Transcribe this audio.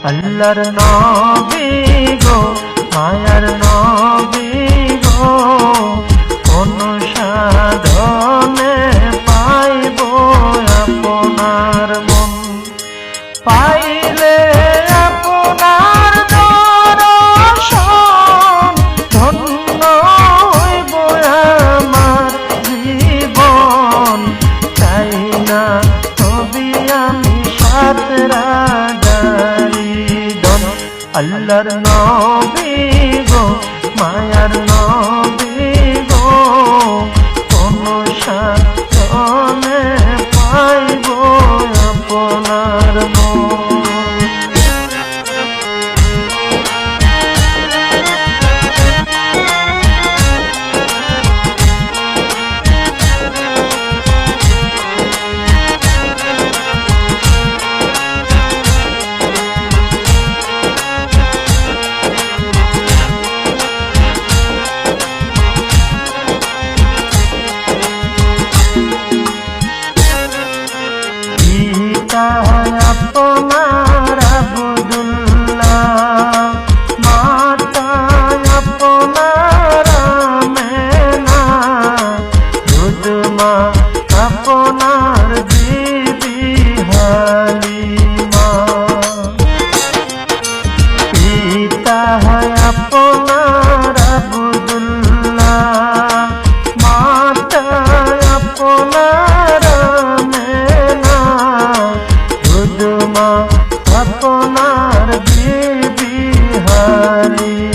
আল্লাহর নবী গো মায়ার নবী গো কোন সাধনে পাইব আপনার মন পাইলে আপনার দর্শন ধন্য হইব আমার জীবন চাই না তবে আমি সাত রাজারি দন আল্লাহর নবী গো মায়ার নবী গো কোন সাধনে পাইব আপনার মন আপনার আব্দুল্লাহ মাতা আপনার আমেনা দুধমা আপনার বিবি হালিমা পিতা আপনার আব্দুল্লাহ মাতা আপনার আমেনা দুধমা আপনার বিবি হালিমা